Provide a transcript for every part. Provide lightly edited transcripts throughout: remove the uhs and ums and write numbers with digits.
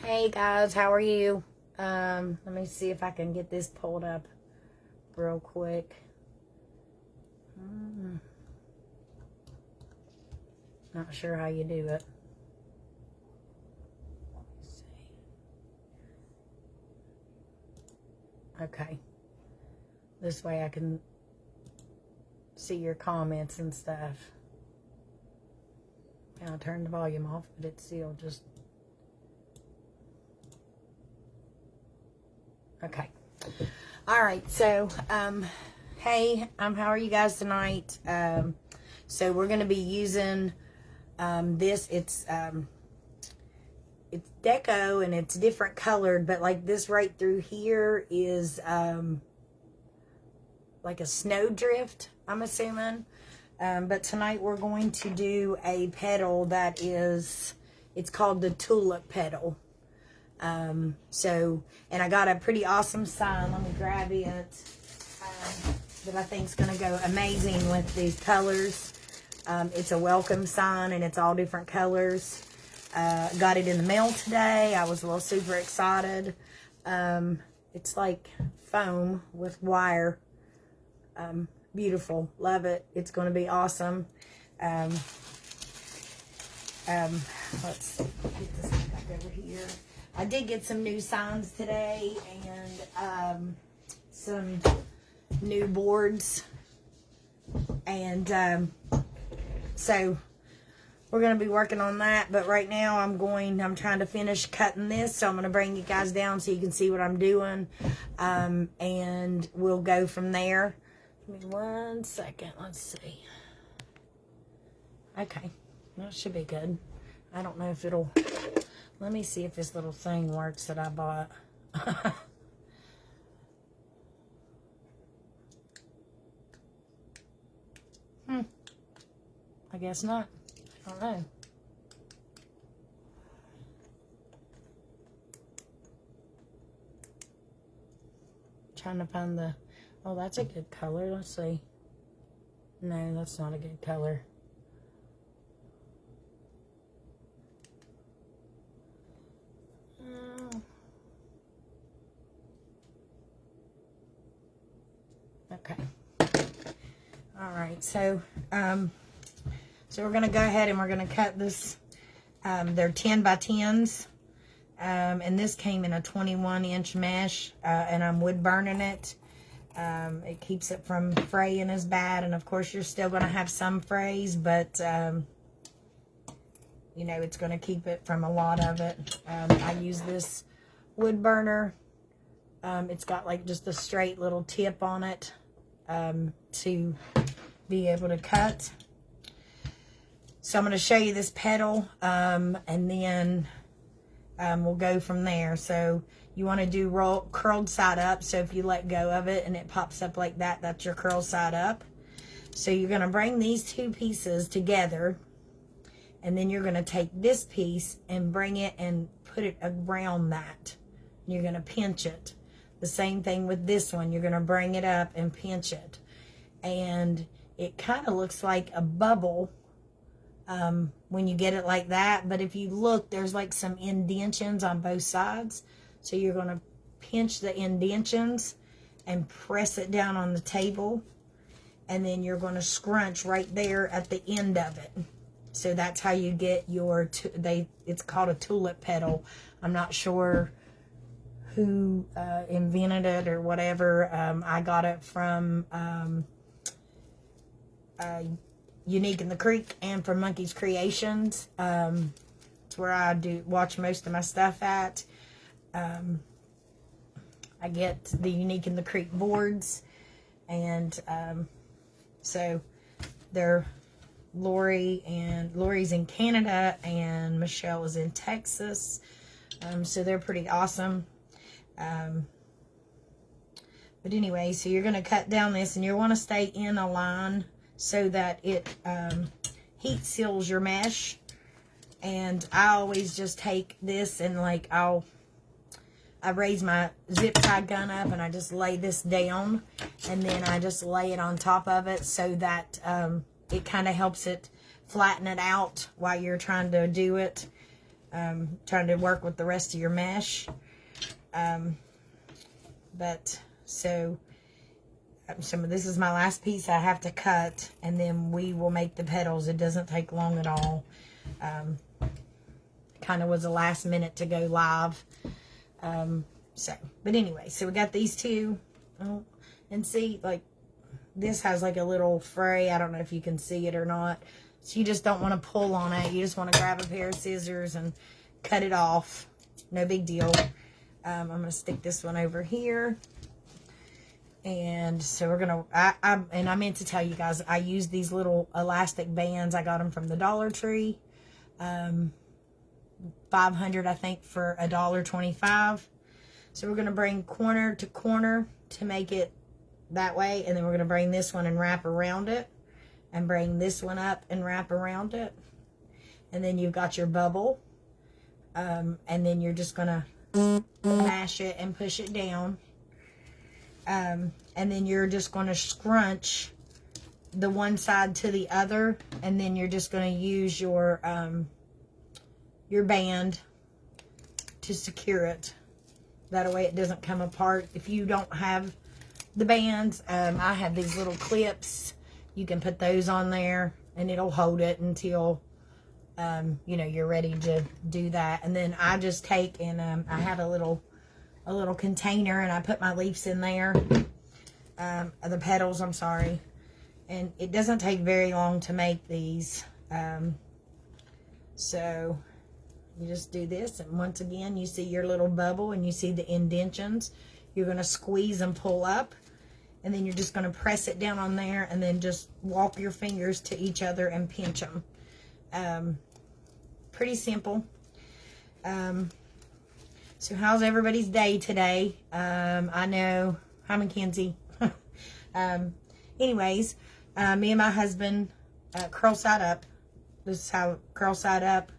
Hey guys, how are you? Let me see if I can get this pulled up real quick. Not sure how you do it. Let's see. Okay. This way I can see your comments and stuff. Now I turned the volume off, but it's still just... Okay. All right. So, hey, how are you guys tonight? So we're going to be using, this. It's deco and it's different colored, but like this right through here is, like a snowdrift, I'm assuming. But tonight we're going to do a petal that is, it's called the tulip petal. And I got a pretty awesome sign. Let me grab it. That I think is going to go amazing with these colors. It's a welcome sign and it's all different colors. Got it in the mail today. I was a little super excited. It's like foam with wire. Beautiful. Love it. It's going to be awesome. Let's see. Get this back over here. I did get some new signs today and some new boards. And so we're going to be working on that. But right now I'm trying to finish cutting this. So I'm going to bring you guys down so you can see what I'm doing. And we'll go from there. Give me 1 second. Let's see. Okay. That should be good. I don't know if it'll... Let me see if this little thing works that I bought. I guess not. I don't know. Trying to find the... Oh, that's a good color. Let's see. No, that's not a good color. Okay. All right. So we're going to go ahead and we're going to cut this. They're 10 by 10s. And this came in a 21-inch mesh, and I'm wood burning it. It keeps it from fraying as bad. And of course you're still going to have some frays, but, you know, it's going to keep it from a lot of it. I use this wood burner. It's got like just a straight little tip on it to be able to cut. So I'm going to show you this petal and then we'll go from there. So you want to do curled side up. So if you let go of it and it pops up like that, that's your curled side up. So you're going to bring these two pieces together and then you're going to take this piece and bring it and put it around that. You're going to pinch it. The same thing with this one. You're going to bring it up and pinch it. And it kind of looks like a bubble when you get it like that. But if you look, there's like some indentions on both sides. So you're going to pinch the indentions and press it down on the table. And then you're going to scrunch right there at the end of it. So that's how you get your, it's called a tulip petal. I'm not sure who invented it or whatever. I got it from Unique in the Creek and from Monkey's Creations. It's where I watch most of my stuff at. I get the Unique in the Creek boards, and so they're Lori's in Canada and Michelle is in Texas. So they're pretty awesome. But anyway, so you're going to cut down this and you want to stay in a line so that it heat seals your mesh. And I always just take this and like I raise my zip tie gun up and I just lay this down and then I just lay it on top of it so that it kind of helps it flatten it out while you're trying to do it. trying to work with the rest of your mesh. But so some of this is my last piece I have to cut, and then we will make the petals. It doesn't take long at all. Kind of was a last minute to go live. But anyway, so we got these two. Oh, and see, like, this has like a little fray. I don't know if you can see it or not. So you just don't want to pull on it. You just want to grab a pair of scissors and cut it off. No big deal. I'm going to stick this one over here. And so we're going to, I meant to tell you guys, I use these little elastic bands. I got them from the Dollar Tree. 500, I think, for $1.25. So we're going to bring corner to corner to make it that way. And then we're going to bring this one and wrap around it. And bring this one up and wrap around it. And then you've got your bubble. And then you're just going to mash it and push it down. And then you're just going to scrunch the one side to the other. And then you're just going to use your band to secure it. That way it doesn't come apart. If you don't have the bands, I have these little clips. You can put those on there and it'll hold it until, you know, you're ready to do that. And then I just take and I have a little container, and I put my leaves in there, the petals, I'm sorry. And it doesn't take very long to make these. So you just do this, and once again, you see your little bubble and you see the indentions. You're going to squeeze and pull up, and then you're just going to press it down on there, and then just walk your fingers to each other and pinch them. Pretty simple. So how's everybody's day today? I know, hi Mackenzie. Anyways, me and my husband curl side up. This is how curl side up.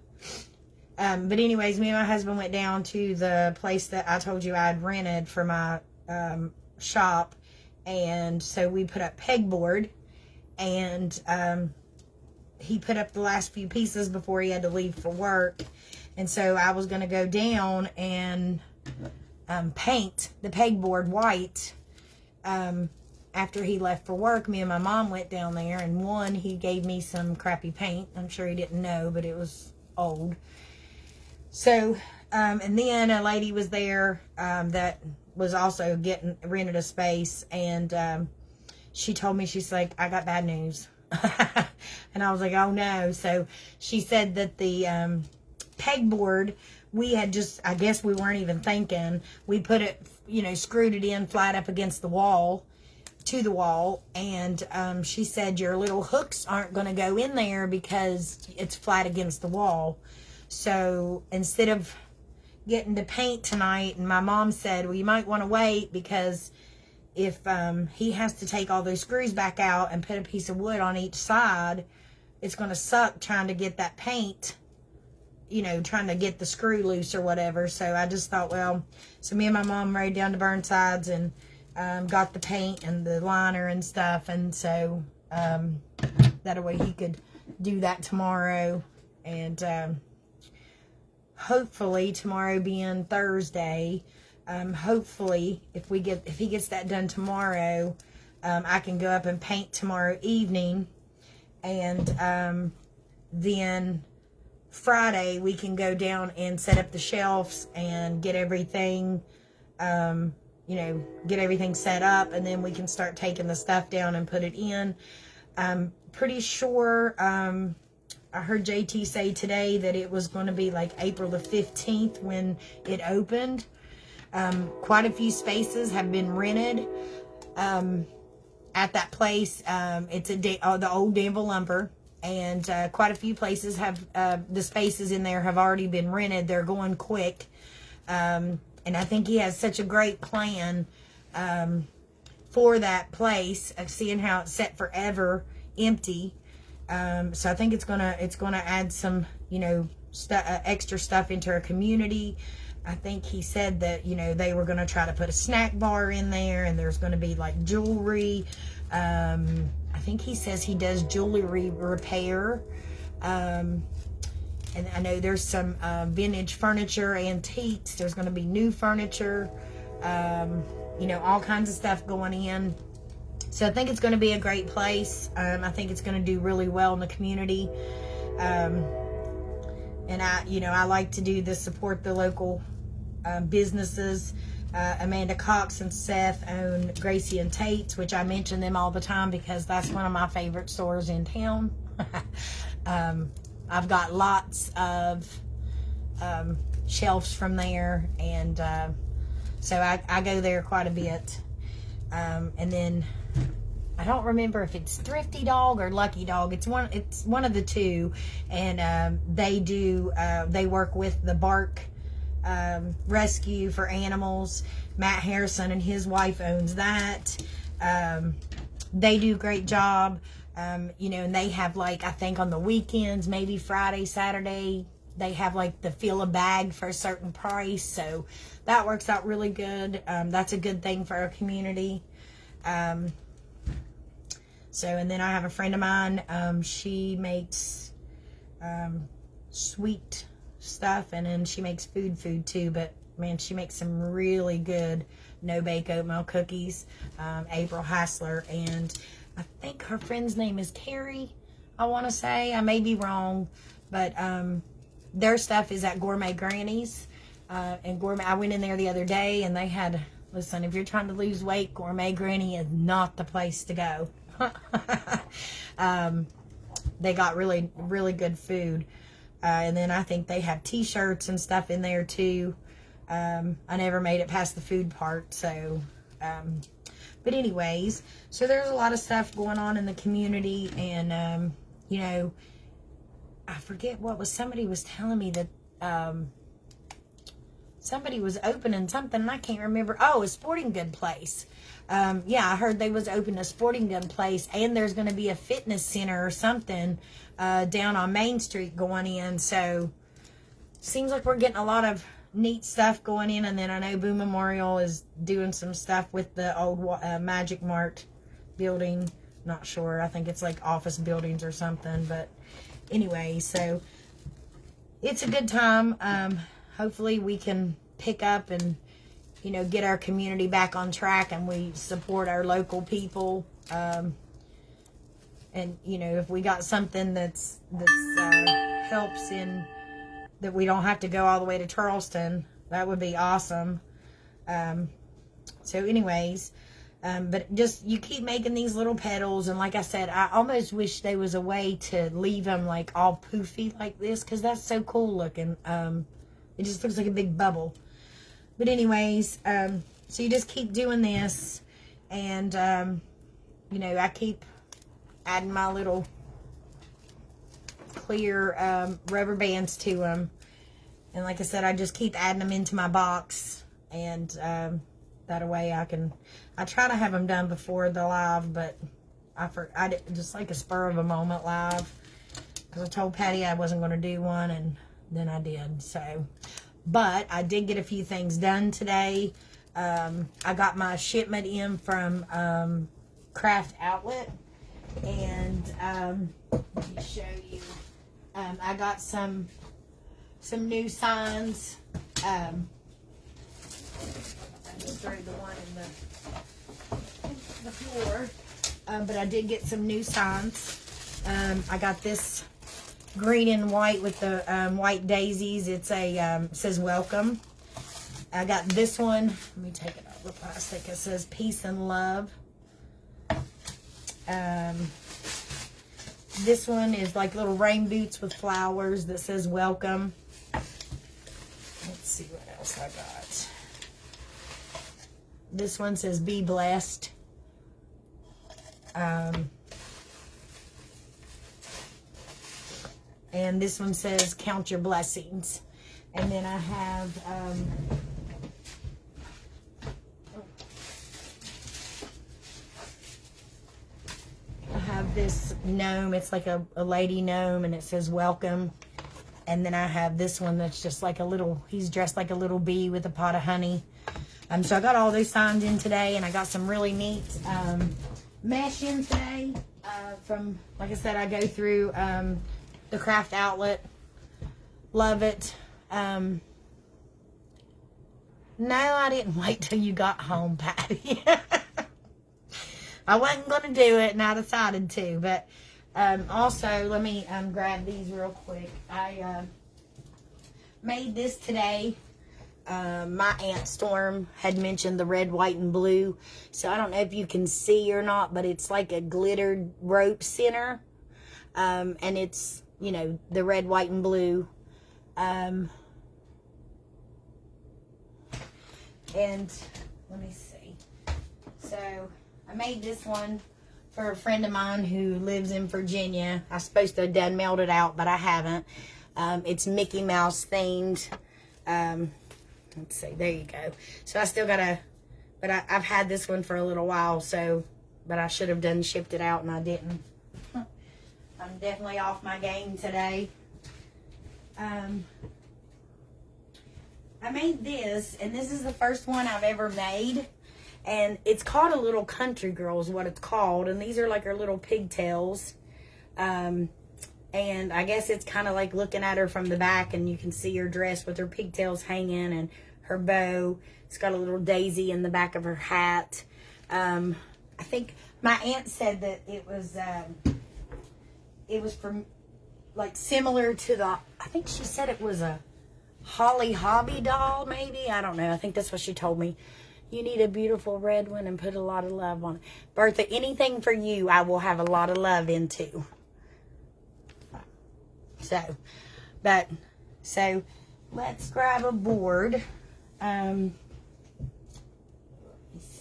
But anyways, me and my husband went down to the place that I told you I had rented for my shop. And so we put up pegboard, and he put up the last few pieces before he had to leave for work. And so I was going to go down and paint the pegboard white. After he left for work, me and my mom went down there, and he gave me some crappy paint. I'm sure he didn't know, but it was old. So, and then a lady was there that was also rented a space, and she told me, she's like, I got bad news. And I was like, oh no. So she said that the pegboard, we had just, I guess we weren't even thinking, we put it, you know, screwed it in flat up against the wall, to the wall, and she said your little hooks aren't going to go in there because it's flat against the wall. So instead of getting to paint tonight, and my mom said, well, you might want to wait, because if he has to take all those screws back out and put a piece of wood on each side, it's going to suck trying to get that paint, you know, trying to get the screw loose or whatever. So I just thought, well, so me and my mom rode down to Burnside's and got the paint and the liner and stuff. And so that way he could do that tomorrow. And hopefully tomorrow being Thursday, hopefully if he gets that done tomorrow, I can go up and paint tomorrow evening, and then Friday we can go down and set up the shelves and get everything, you know, get everything set up, and then we can start taking the stuff down and put it in. I'm pretty sure, I heard JT say today that it was going to be like April the 15th when it opened. Quite a few spaces have been rented at that place. It's the old Danville Lumber, and quite a few places have the spaces in there have already been rented. They're going quick, and I think he has such a great plan for that place, seeing how it's set forever empty. So I think it's gonna add some, you know, extra stuff into our community. I think he said that, you know, they were going to try to put a snack bar in there, and there's going to be like jewelry. I think he says he does jewelry repair. And I know there's some vintage furniture, antiques. There's going to be new furniture, you know, all kinds of stuff going in. So I think it's going to be a great place. I think it's going to do really well in the community. And I like to do this, support the local businesses. Amanda Cox and Seth own Gracie and Tate's, which I mention them all the time because that's one of my favorite stores in town. I've got lots of shelves from there, and so I go there quite a bit. And then I don't remember if it's Thrifty Dog or Lucky Dog. It's one of the two, and they work with the Bark Rescue for Animals. Matt Harrison and his wife owns that. They do a great job. You know, and they have, like, I think on the weekends, maybe Friday, Saturday, they have like the fill a bag for a certain price. So that works out really good. That's a good thing for our community. So, and then I have a friend of mine, she makes sweet stuff, and then she makes food too, but man, she makes some really good no-bake oatmeal cookies. April Hassler, and I think her friend's name is Carrie, I want to say. I may be wrong, but their stuff is at Gourmet Granny's. And Gourmet, I went in there the other day, and they had, listen, if you're trying to lose weight, Gourmet Granny is not the place to go. They got really, really good food. And then I think they have t-shirts and stuff in there too. I never made it past the food part, so but anyways, so there's a lot of stuff going on in the community. And you know, I forget what was, somebody was telling me that somebody was opening something, and I can't remember. Oh, a sporting good place. Yeah, I heard they was opening a sporting good place, and there's going to be a fitness center or something down on Main Street going in. So seems like we're getting a lot of neat stuff going in. And then I know Boo Memorial is doing some stuff with the old Magic Mart building. Not sure. I think it's like office buildings or something. But anyway, so it's a good time. Hopefully we can pick up and, you know, get our community back on track, and we support our local people. And, you know, if we got something that's helps in, that we don't have to go all the way to Charleston, that would be awesome. So anyways, but just, you keep making these little petals, and like I said, I almost wish there was a way to leave them like all poofy like this, because that's so cool looking. It just looks like a big bubble. But anyways, so you just keep doing this, and you know, I keep adding my little clear rubber bands to them, and like I said, I just keep adding them into my box, and that way I try to have them done before the live, but I did just like a spur of a moment live, because I told Patty I wasn't going to do one, and then I did. So, but I did get a few things done today. I got my shipment in from Craft Outlet, and let me show you. I got some new signs. I just threw the one in the floor, but I did get some new signs. I got this green and white with the white daisies. It's a says welcome. I got this one. Let me take it out of the plastic. It says peace and love. This one is like little rain boots with flowers that says welcome. Let's see what else I got. This one says be blessed. And this one says count your blessings. And then I have this gnome. It's like a lady gnome, and it says welcome. And then I have this one that's just like a little, he's dressed like a little bee with a pot of honey. So I got all those signs in today, and I got some really neat mesh in today from, like I said, I go through the Craft Outlet Love it. No, I didn't wait till you got home, Patty. I wasn't going to do it, and I decided to. But also, let me grab these real quick. I made this today. My Aunt Storm had mentioned the red, white, and blue. So I don't know if you can see or not, but it's like a glittered rope center. And it's, you know, the red, white, and blue. And let me see. So I made this one for a friend of mine who lives in Virginia. I was supposed to have done mailed it out, but I haven't. It's Mickey Mouse themed. Let's see, there you go. So I still gotta, but I've had this one for a little while, so, but I should have done shipped it out and I didn't. I'm definitely off my game today. I made this, and this is the first one I've ever made, and it's called a little country girl is what it's called, and these are like her little pigtails. And I guess it's kind of like looking at her from the back, and you can see her dress with her pigtails hanging and her bow. It's got a little daisy in the back of her hat. I think my aunt said that it was from, like, similar to the, I think she said it was a Holly Hobby doll, maybe. I don't know. I think that's what she told me. You need a beautiful red one and put a lot of love on it. Bertha, anything for you, I will have a lot of love into. So let's grab a board. I'm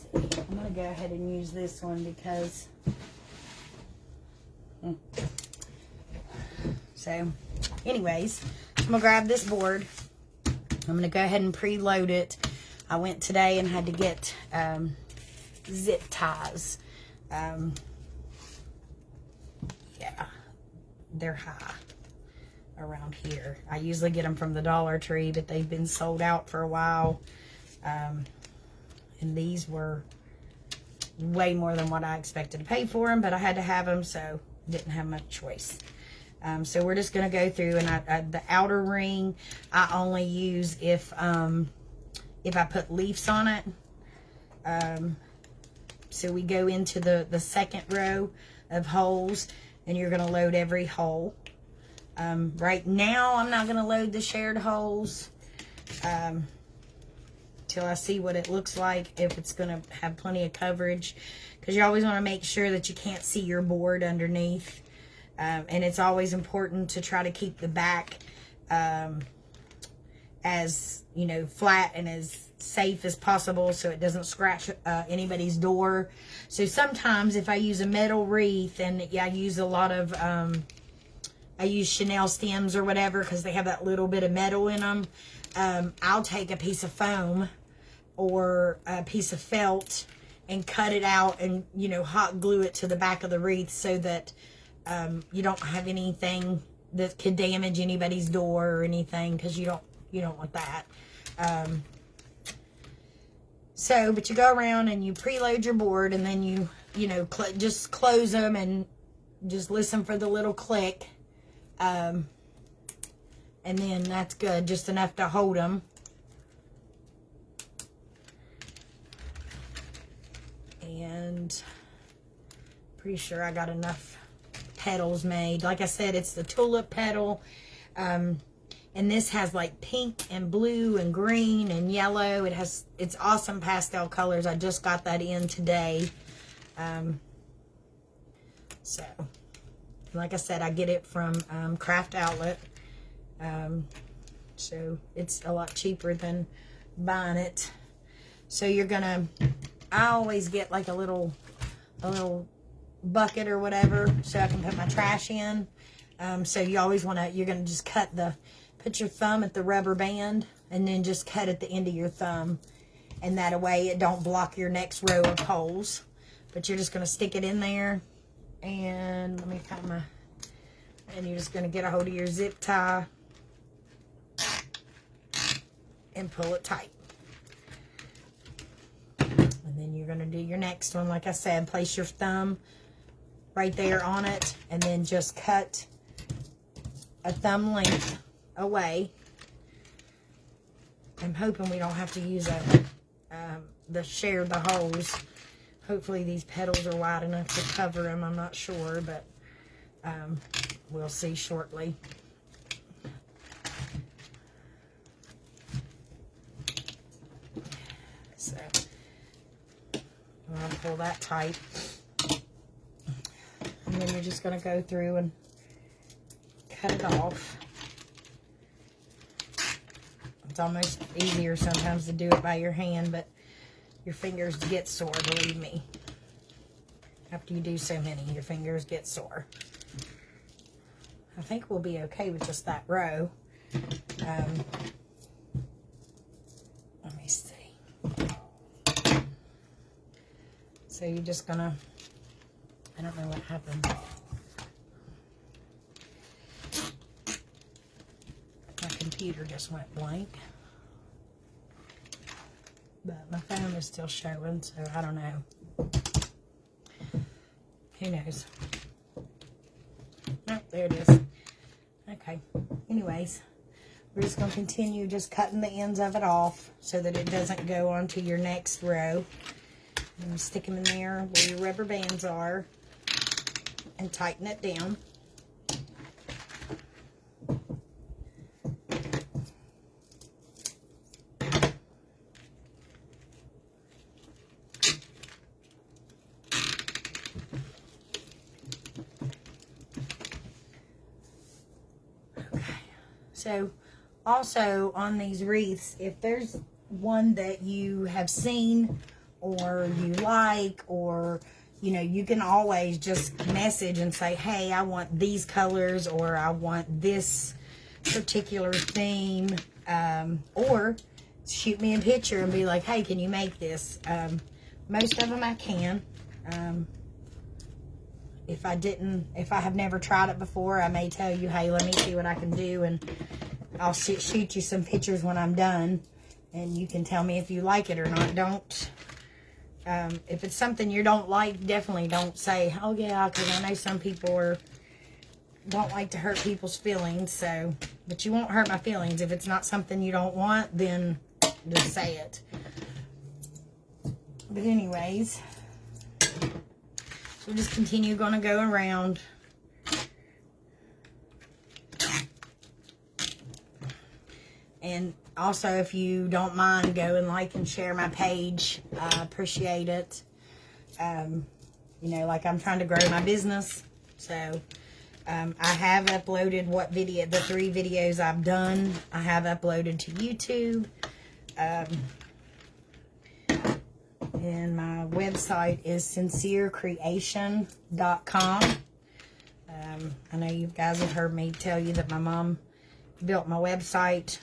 going to go ahead and use this one because... So, anyways, I'm going to grab this board. I'm going to go ahead and preload it. I went today and had to get zip ties. Yeah, they're high around here. I usually get them from the Dollar Tree, but they've been sold out for a while. And these were way more than what I expected to pay for them, but I had to have them, so didn't have much choice. So we're just going to go through, and the outer ring I only use if I put leaves on it. So we go into the second row of holes, and you're going to load every hole. Right now I'm not going to load the shared holes till I see what it looks like, if it's going to have plenty of coverage, because you always want to make sure that you can't see your board underneath. And it's always important to try to keep the back as, you know, flat and as safe as possible so it doesn't scratch anybody's door. So sometimes if I use a metal wreath, and I use a lot of, I use Chanel stems or whatever because they have that little bit of metal in them, I'll take a piece of foam or a piece of felt and cut it out and, you know, hot glue it to the back of the wreath so that you don't have anything that could damage anybody's door or anything, because you don't want that. But you go around and you preload your board, and then you just close them and just listen for the little click. And then that's good, just enough to hold them. And pretty sure I got enough petals made. Like I said, it's the tulip petal, and this has like pink and blue and green and yellow. It's awesome pastel colors. I just got that in today. So like I said, I get it from Craft Outlet, so it's a lot cheaper than buying it. So I always get like a little bucket or whatever so I can put my trash in. So you always you're going to just put your thumb at the rubber band and then just cut at the end of your thumb, and that way it don't block your next row of holes. But you're just going to stick it in there, and let me find and you're just going to get a hold of your zip tie and pull it tight. And then you're going to do your next one. Like I said, place your thumb right there on it, and then just cut a thumb length away. I'm hoping we don't have to use the holes. Hopefully these petals are wide enough to cover them. I'm not sure, but we'll see shortly. So I'm going to pull that tight. And then you're just going to go through and cut it off. It's almost easier sometimes to do it by your hand, but your fingers get sore, believe me. After you do so many, your fingers get sore. I think we'll be okay with just that row. Let me see. So you're just gonna, I don't know what happened. My computer just went blank. But my phone is still showing, so I don't know. Who knows? Oh, there it is. Okay. Anyways, we're just going to continue just cutting the ends of it off so that it doesn't go onto your next row. And stick them in there where your rubber bands are and tighten it down. So, also on these wreaths, if there's one that you have seen or you like, or, you know, you can always just message and say, hey, I want these colors, or I want this particular theme, or shoot me a picture and be like, hey, can you make this? Most of them I can. If I have never tried it before, I may tell you, hey, let me see what I can do, and I'll shoot you some pictures when I'm done, and you can tell me if you like it or not. Don't, if it's something you don't like, definitely don't say, oh yeah, because I know some people don't like to hurt people's feelings, so, but you won't hurt my feelings. If it's not something you don't want, then just say it. But anyways, we'll just continue going to go around. And also, if you don't mind, go and like and share my page. I appreciate it. You know, like, I'm trying to grow my business. So, I have uploaded the 3 videos I've done. I have uploaded to YouTube. And my website is sincerecreation.com. I know you guys have heard me tell you that my mom built my website.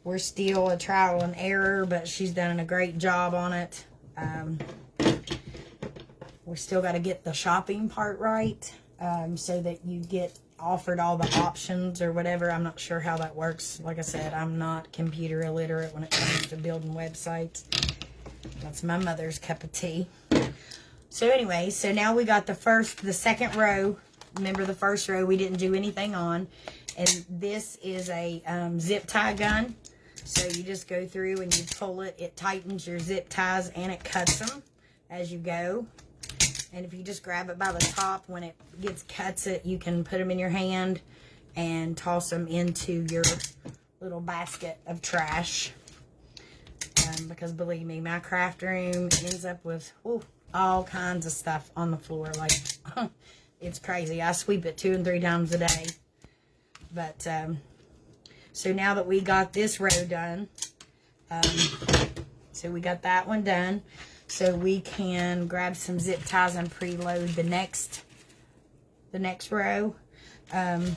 We're still a trial and error, but she's done a great job on it. We still got to get the shopping part right, so that you get offered all the options or whatever. I'm not sure how that works. Like I said, I'm not computer illiterate when it comes to building websites. That's my mother's cup of tea. So anyway, so now we got the second row. Remember, the first row we didn't do anything on. And this is a zip tie gun. So you just go through and you pull it. It tightens your zip ties and it cuts them as you go. And if you just grab it by the top, when it cuts it, you can put them in your hand and toss them into your little basket of trash. Because believe me, my craft room ends up with all kinds of stuff on the floor. Like, it's crazy. I sweep it 2 and 3 times a day. But, so now that we got this row done, so we got that one done, so we can grab some zip ties and preload the next row. And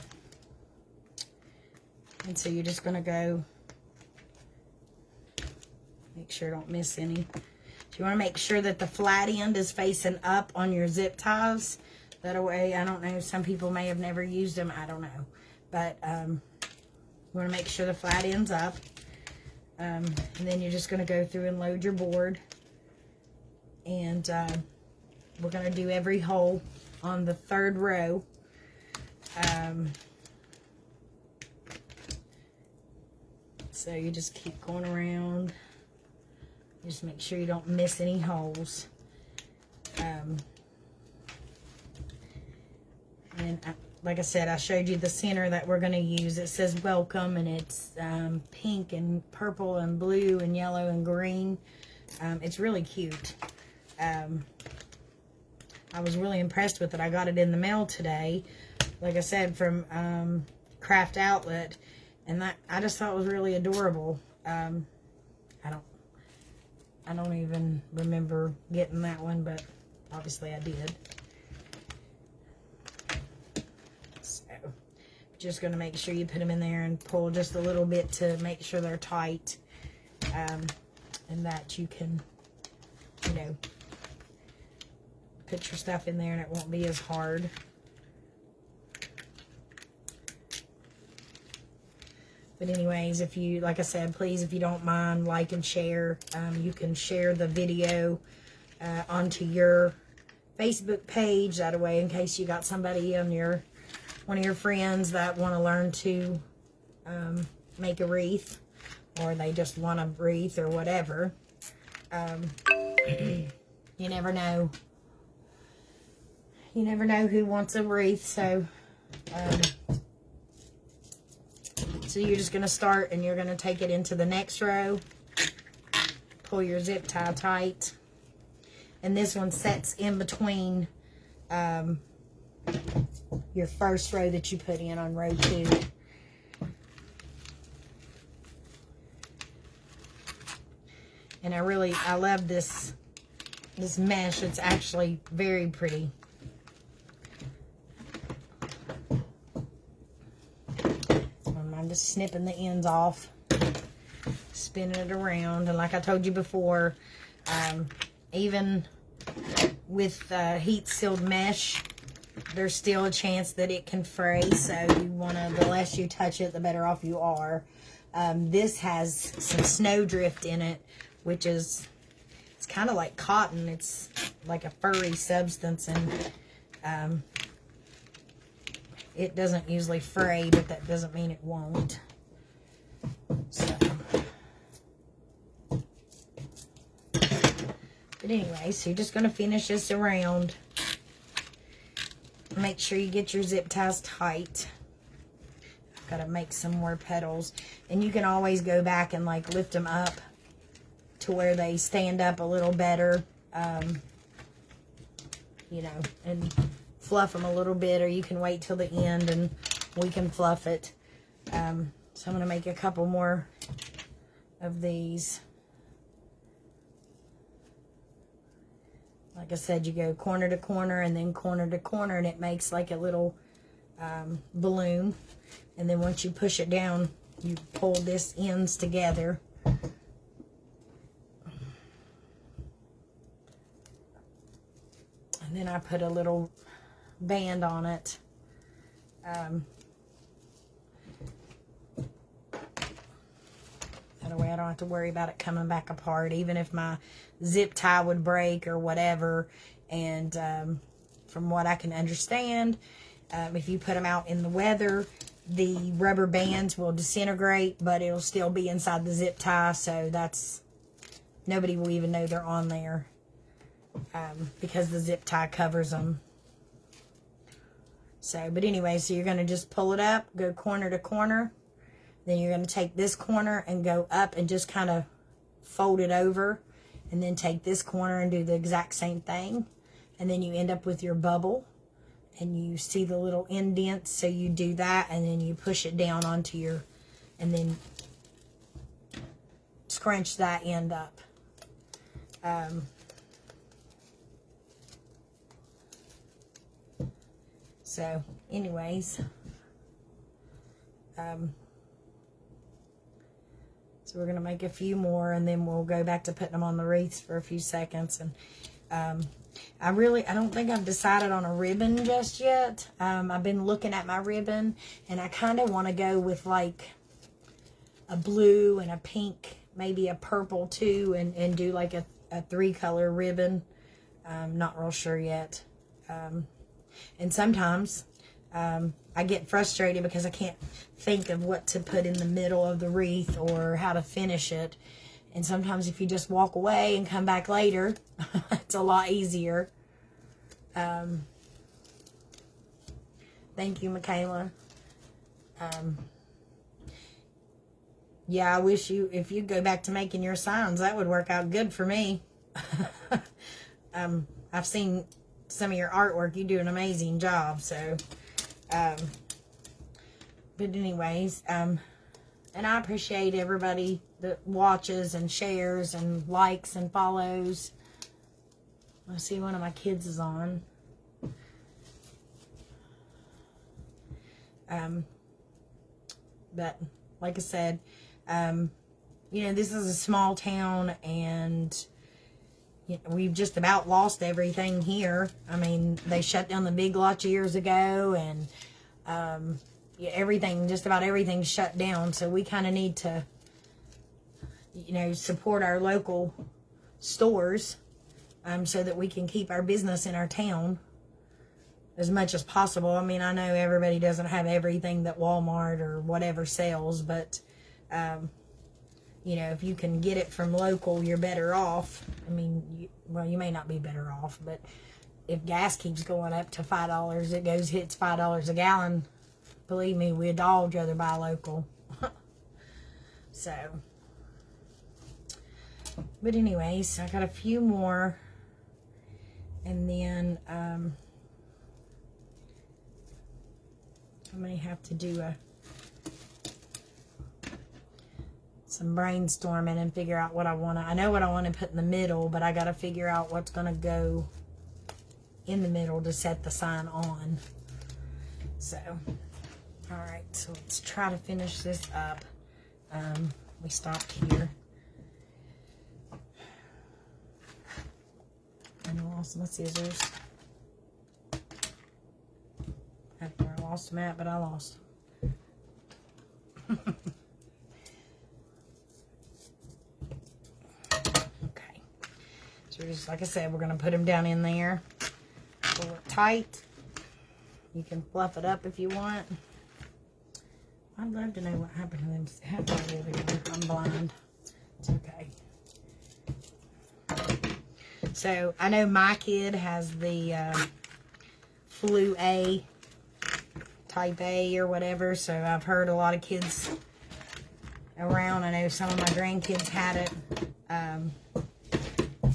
so you're just going to go, make sure I don't miss any. So you want to make sure that the flat end is facing up on your zip ties. That way, I don't know, some people may have never used them, I don't know. But you want to make sure the flat end's up. And then you're just going to go through and load your board. And we're going to do every hole on the 3rd row. So you just keep going around. Just make sure you don't miss any holes. Like I said, I showed you the center that we're going to use. It says welcome, and it's pink and purple and blue and yellow and green. It's really cute. I was really impressed with it. I got it in the mail today, like I said, from Craft Outlet, and that I just thought it was really adorable. I don't even remember getting that one, but obviously I did. So, just going to make sure you put them in there and pull just a little bit to make sure they're tight, and that you can, you know, put your stuff in there and it won't be as hard. But anyways, if you, like I said, please, if you don't mind, like and share. You can share the video onto your Facebook page. That way, in case you got somebody on one of your friends that want to learn to make a wreath, or they just want a wreath or whatever. You never know. You never know who wants a wreath, so... So you're just going to start, and you're going to take it into the next row. Pull your zip tie tight. And this one sets in between your first row that you put in on row 2. And I love this mesh. It's actually very pretty. I'm just snipping the ends off, spinning it around, and like I told you before, even with heat sealed mesh, there's still a chance that it can fray. So the less you touch it, the better off you are. This has some snowdrift in it, which is, it's kind of like cotton. It's like a furry substance, and it doesn't usually fray, but that doesn't mean it won't. So, but anyway, so you're just going to finish this around. Make sure you get your zip ties tight. I've got to make some more petals. And you can always go back and like lift them up to where they stand up a little better. You know, and fluff them a little bit, or you can wait till the end and we can fluff it. So I'm going to make a couple more of these. Like I said, you go corner to corner and then corner to corner, and it makes like a little balloon. And then once you push it down, you pull this ends together. And then I put a little band on it. That way I don't have to worry about it coming back apart, even if my zip tie would break or whatever. And from what I can understand, if you put them out in the weather, the rubber bands will disintegrate, but it'll still be inside the zip tie, so nobody will even know they're on there, because the zip tie covers them. So, but anyway, so you're going to just pull it up, go corner to corner. Then you're going to take this corner and go up and just kind of fold it over. And then take this corner and do the exact same thing. And then you end up with your bubble. And you see the little indents, so you do that. And then you push it down onto your, and then scrunch that end up. So, anyways, so we're going to make a few more, and then we'll go back to putting them on the wreaths for a few seconds. And I don't think I've decided on a ribbon just yet. I've been looking at my ribbon, and I kind of want to go with like a blue and a pink, maybe a purple too, and do like a 3-color ribbon. I'm not real sure yet. And sometimes I get frustrated because I can't think of what to put in the middle of the wreath or how to finish it. And sometimes if you just walk away and come back later, it's a lot easier. Thank you, Michaela. Yeah, I wish if you go back to making your signs, that would work out good for me. I've seen some of your artwork. You do an amazing job. So, but anyways, and I appreciate everybody that watches and shares and likes and follows. I see one of my kids is on. But like I said, you know, this is a small town, and you know, we've just about lost everything here. I mean, they shut down the Big Lots years ago, and yeah, everything, just about everything shut down. So we kind of need to, you know, support our local stores, so that we can keep our business in our town as much as possible. I mean, I know everybody doesn't have everything that Walmart or whatever sells, but you know, if you can get it from local, you're better off. I mean, well, you may not be better off, but if gas keeps going up to $5, hits $5 a gallon, believe me, we'd all rather buy local. So, but anyways, I got a few more, and then I may have to do some brainstorming and figure out what I know what I want to put in the middle, but I got to figure out what's going to go in the middle to set the sign on. So, all right, so let's try to finish this up. We stopped here. And I lost my scissors. I don't know where I lost them at, but I lost them. Okay. So just like I said, we're going to put them down in there. Pull it tight. You can fluff it up if you want. I'd love to know what happened to them. I'm blind. It's okay. So, I know my kid has the flu A, type A or whatever. So, I've heard a lot of kids around. I know some of my grandkids had it.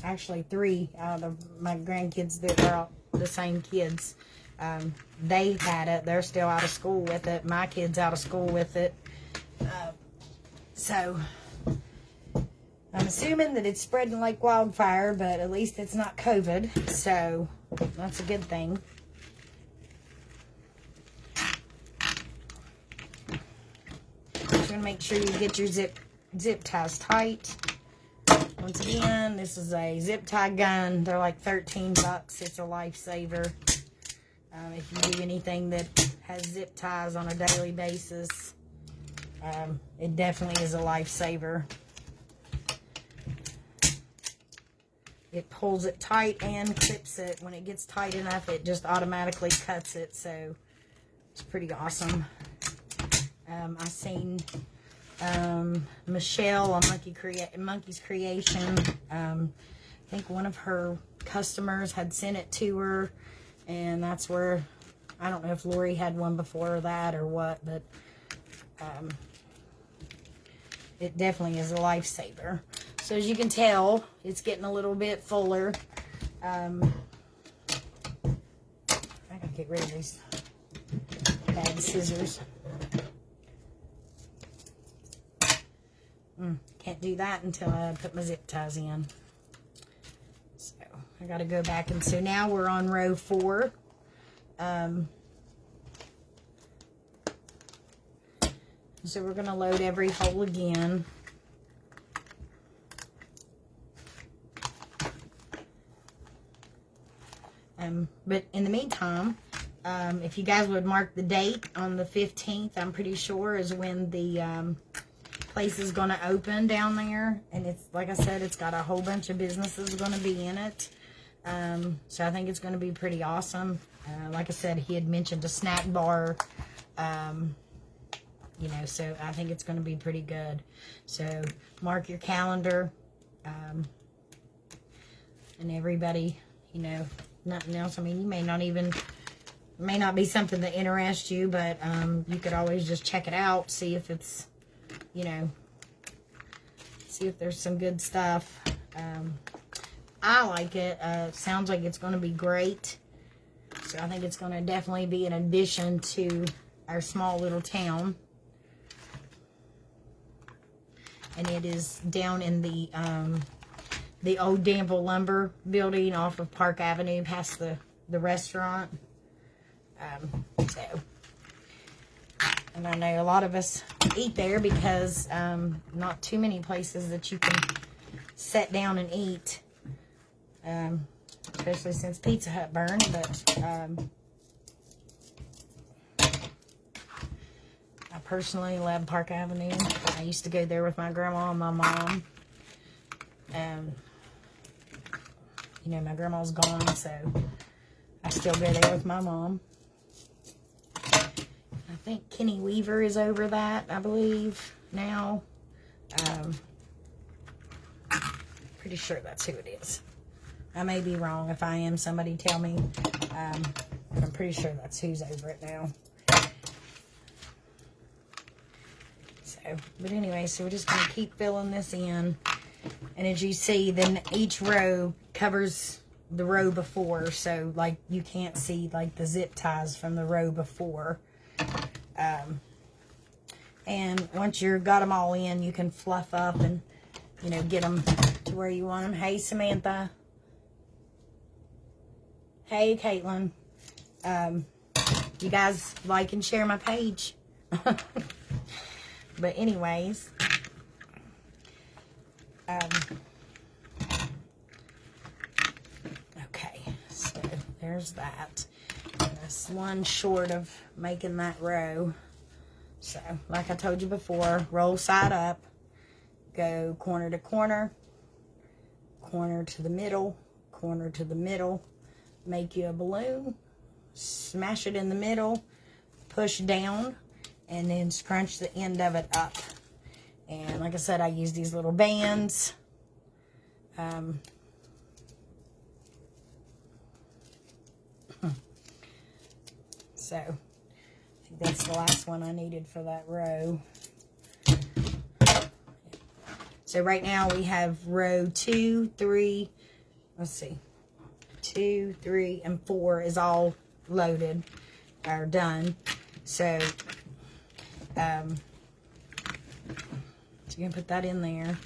Actually, 3 out of my grandkids that are the same kids. They had it. They're still out of school with it. My kid's out of school with it. So, I'm assuming that it's spreading like wildfire, but at least it's not COVID. So, that's a good thing. Just going to make sure you get your zip ties tight. Once again, this is a zip tie gun. They're like $13. It's a lifesaver. If you do anything that has zip ties on a daily basis, it definitely is a lifesaver. It pulls it tight and clips it. When it gets tight enough, it just automatically cuts it. So it's pretty awesome. I seen Michelle on Monkey's Creation. I think one of her customers had sent it to her, and that's where, I don't know if Lori had one before that or what, but it definitely is a lifesaver. So as you can tell, it's getting a little bit fuller. I gotta get rid of these bad scissors. Can't do that until I put my zip ties in. So I gotta go back, and so now we're on row 4. So we're gonna load every hole again. But in the meantime, if you guys would mark the date on the 15th, I'm pretty sure is when the place is going to open down there. And it's, like I said, it's got a whole bunch of businesses going to be in it. So I think it's going to be pretty awesome. Like I said, he had mentioned a snack bar. You know, so I think it's going to be pretty good. So mark your calendar. And everybody, you know, nothing else. I mean, you may not be something that interests you, but you could always just check it out, see if it's, you know, see if there's some good stuff. I like it. Sounds like it's going to be great. So I think it's going to definitely be an addition to our small little town. And it is down in the old Danville Lumber building off of Park Avenue past the restaurant. And I know a lot of us eat there because not too many places that you can sit down and eat. Especially since Pizza Hut burned, but I personally love Park Avenue. I used to go there with my grandma and my mom. You know, my grandma's gone, so I still go there with my mom. I think Kenny Weaver is over that, I believe, now. Pretty sure that's who it is. I may be wrong. If I am, somebody tell me. But I'm pretty sure that's who's over it now. So, but anyway, so we're just going to keep filling this in. And as you see, then each row covers the row before. So, like, you can't see, like, the zip ties from the row before. And once you've got them all in, you can fluff up and, you know, get them to where you want them. Hey, Samantha. Hey, Caitlin. You guys like and share my page. But anyways, okay, so there's that. That's one short of making that row. So, like I told you before, roll side up, go corner to corner, corner to the middle, corner to the middle, make you a balloon, smash it in the middle, push down, and then scrunch the end of it up. And like I said, I use these little bands. So, I think that's the last one I needed for that row. So right now we have row 2, 3, let's see, 2, 3, and 4 is all loaded or done. So, so you can put that in there,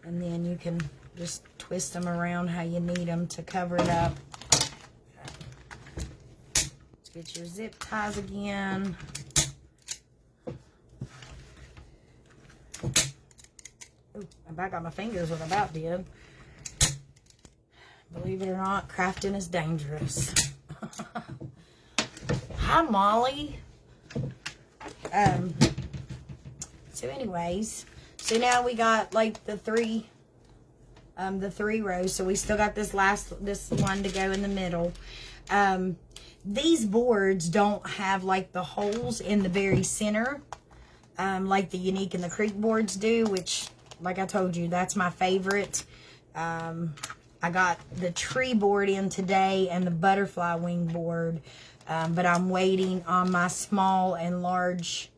and then you can just twist them around how you need them to cover it up. Let's get your zip ties again. Ooh, I about got my fingers what I about did. Believe it or not, crafting is dangerous. Hi, Molly. So anyways, so now we got like the three rows. So we still got this one to go in the middle. These boards don't have like the holes in the very center, like the Unique and the Creek boards do, which, like I told you, that's my favorite. I got the tree board in today and the butterfly wing board, but I'm waiting on my small and large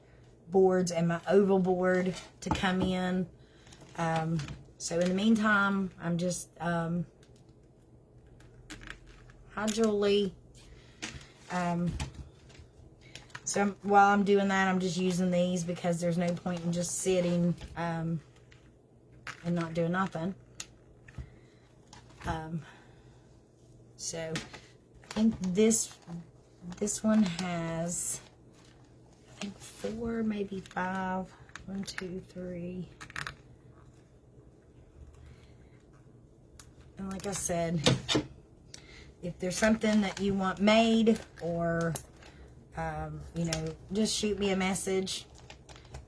boards and my oval board to come in. So in the meantime, I'm just, hi Julie. So while I'm doing that, I'm just using these because there's no point in just sitting and not doing nothing. So I think this one has, I think 4, maybe 5. 1, 2, 3. And like I said, if there's something that you want made, or you know, just shoot me a message.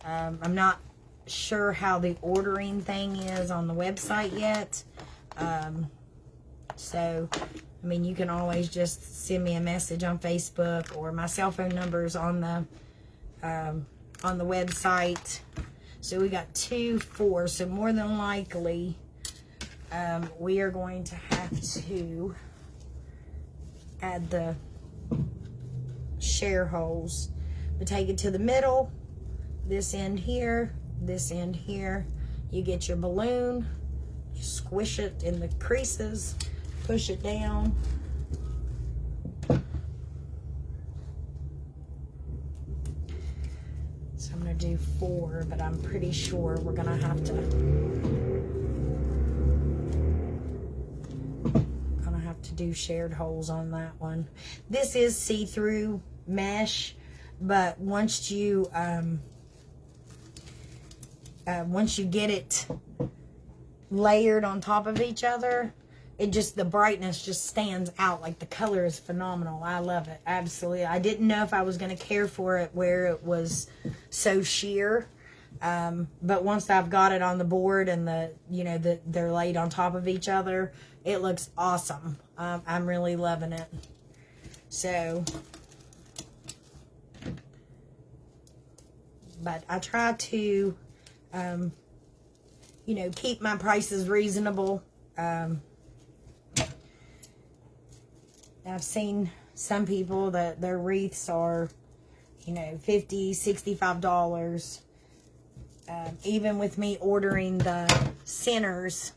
I'm not sure how the ordering thing is on the website yet. So, I mean, you can always just send me a message on Facebook, or my cell phone number is on the website. So we got 2, 4. So more than likely, we are going to have to add the share holes. But take it to the middle, this end here, this end here. You get your balloon, you squish it in the creases, push it down. So I'm going to do 4, but I'm pretty sure we're going to have to do shared holes on that one. This is see-through mesh, but once you get it layered on top of each other, the brightness just stands out. Like, the color is phenomenal. I love it. Absolutely. I didn't know if I was going to care for it where it was so sheer. But once I've got it on the board and they're laid on top of each other, it looks awesome. I'm really loving it. So, but I try to, keep my prices reasonable. I've seen some people that their wreaths are, $50, $65. Even with me ordering the centers,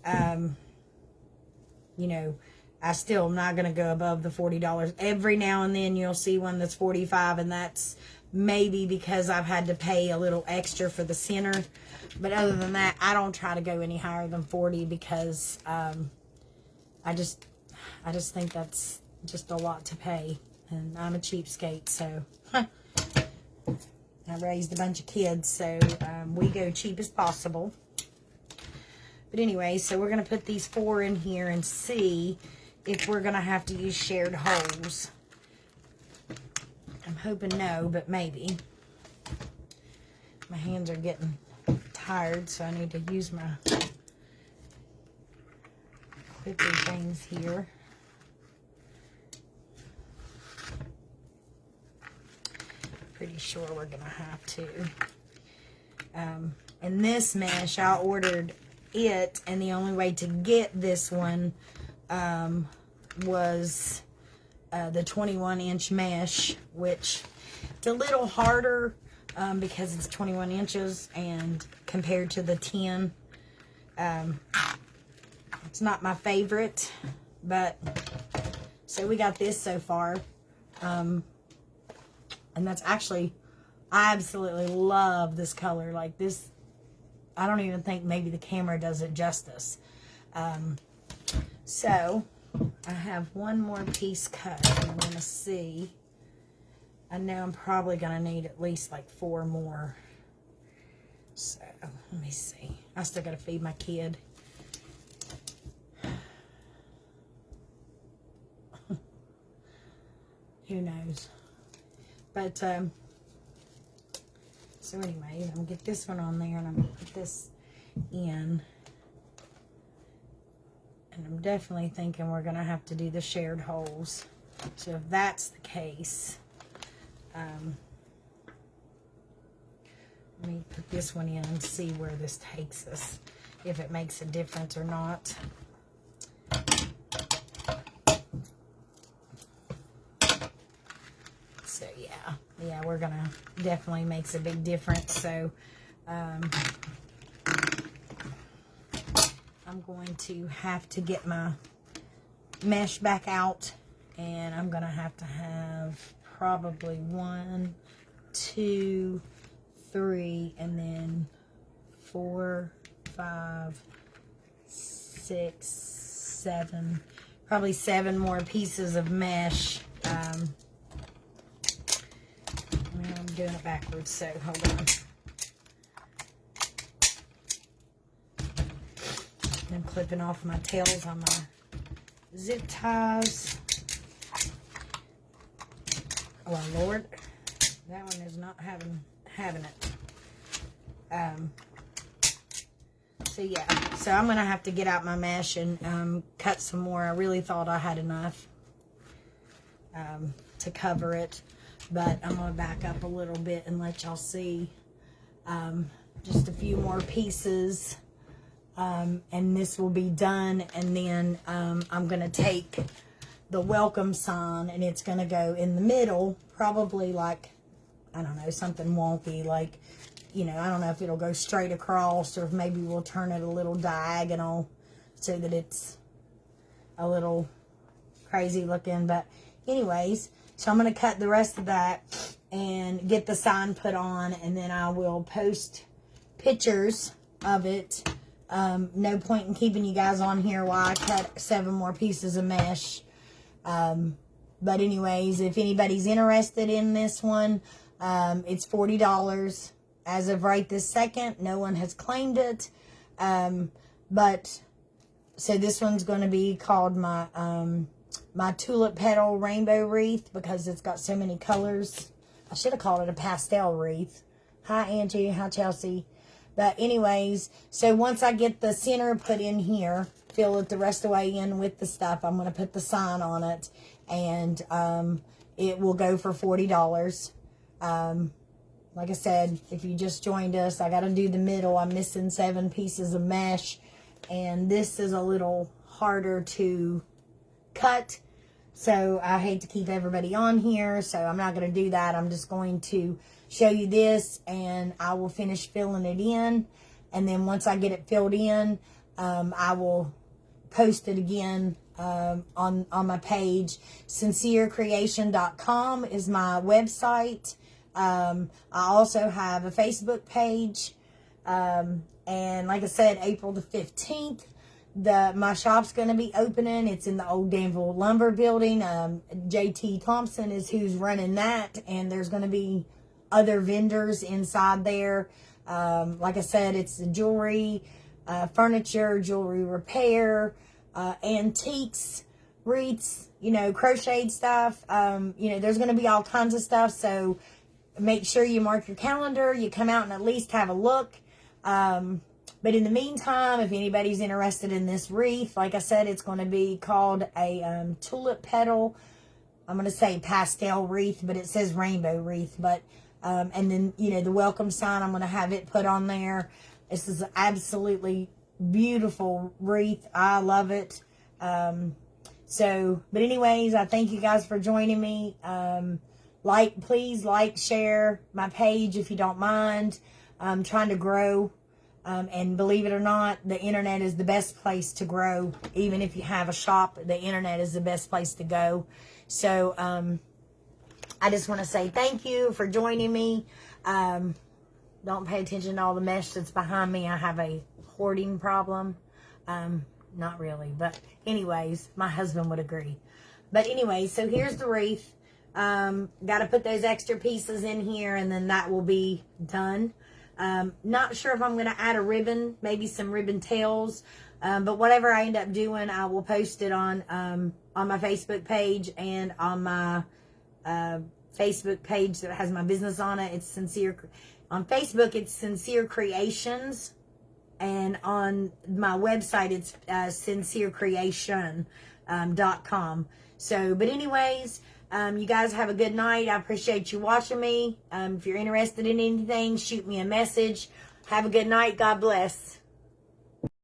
I still am not going to go above the $40. Every now and then you'll see one that's $45, and that's maybe because I've had to pay a little extra for the center. But other than that, I don't try to go any higher than $40 because I just think that's just a lot to pay, and I'm a cheapskate, so I raised a bunch of kids, so we go cheap as possible. But anyway, so we're going to put these 4 in here and see if we're going to have to use shared holes. I'm hoping no, but maybe. My hands are getting tired, so I need to use my quicker things here. Pretty sure we're going to have to. And this mesh, I ordered it, and the only way to get this one was the 21-inch mesh, which it's a little harder because it's 21 inches, and compared to the 10, it's not my favorite, but so we got this so far. And that's actually, I absolutely love this color. Like this, I don't even think maybe the camera does it justice. So, I have one more piece cut. I'm going to see. I know I'm probably going to need at least like 4 more. So, let me see. I still got to feed my kid. Who knows? But, so anyway, I'm going to get this one on there, and I'm going to put this in. And I'm definitely thinking we're going to have to do the shared holes. So if that's the case, let me put this one in and see where this takes us, if it makes a difference or not. So yeah, we're gonna definitely makes a big difference. So I'm going to have to get my mesh back out, and I'm gonna have probably 1, 2, 3, and then 4, 5, 6, 7, probably 7 more pieces of mesh. I'm doing it backwards, so hold on. I'm clipping off my tails on my zip ties. Oh Lord, that one is not having it. So yeah, so I'm going to have to get out my mesh and cut some more. I really thought I had enough to cover it, but I'm going to back up a little bit and let y'all see just a few more pieces, and this will be done. And then I'm going to take the welcome sign, and it's going to go in the middle, probably like, I don't know, something wonky, like, you know, I don't know if it'll go straight across or if maybe we'll turn it a little diagonal so that it's a little crazy looking. But anyways, so I'm going to cut the rest of that and get the sign put on, and then I will post pictures of it. No point in keeping you guys on here while I cut 7 more pieces of mesh. But anyways, if anybody's interested in this one, it's $40. As of right this second, no one has claimed it. But, so this one's going to be called my, my tulip petal rainbow wreath, because it's got so many colors. I should have called it a pastel wreath. Hi, Angie. Hi, Chelsea. But anyways, so once I get the center put in here, fill it the rest of the way in with the stuff, I'm going to put the sign on it, and it will go for $40. Like I said, if you just joined us, I got to do the middle. I'm missing 7 pieces of mesh, and this is a little harder to cut. So I hate to keep everybody on here, so I'm not going to do that. I'm just going to show you this, and I will finish filling it in. And then once I get it filled in, I will post it again on my page. sincerecreation.com is my website. I also have a Facebook page, and like I said, April the 15th, my shop's going to be opening. It's in the old Danville Lumber Building. JT Thompson is who's running that, and there's going to be other vendors inside there. Like I said, it's the jewelry, furniture, jewelry repair, antiques, wreaths, you know, crocheted stuff. You know, there's going to be all kinds of stuff, so make sure you mark your calendar. You come out and at least have a look. But in the meantime, if anybody's interested in this wreath, like I said, it's going to be called a tulip petal. I'm going to say pastel wreath, but it says rainbow wreath. But and then, you know, the welcome sign, I'm going to have it put on there. This is absolutely beautiful wreath. I love it. So, but anyways, I thank you guys for joining me. Please like, share my page if you don't mind. I'm trying to grow. And believe it or not, the internet is the best place to grow. Even if you have a shop, the internet is the best place to go. So, I just want to say thank you for joining me. Don't pay attention to all the mesh that's behind me. I have a hoarding problem. Not really, but anyways, my husband would agree. But anyway, so here's the wreath. Got to put those extra pieces in here, and then that will be done. Not sure if I'm going to add a ribbon, maybe some ribbon tails, but whatever I end up doing, I will post it on my Facebook page, and on my Facebook page that has my business on it. It's on Facebook, it's Sincere Creations, and on my website, it's sincerecreation.com. So, but anyways, you guys have a good night. I appreciate you watching me. If you're interested in anything, shoot me a message. Have a good night. God bless.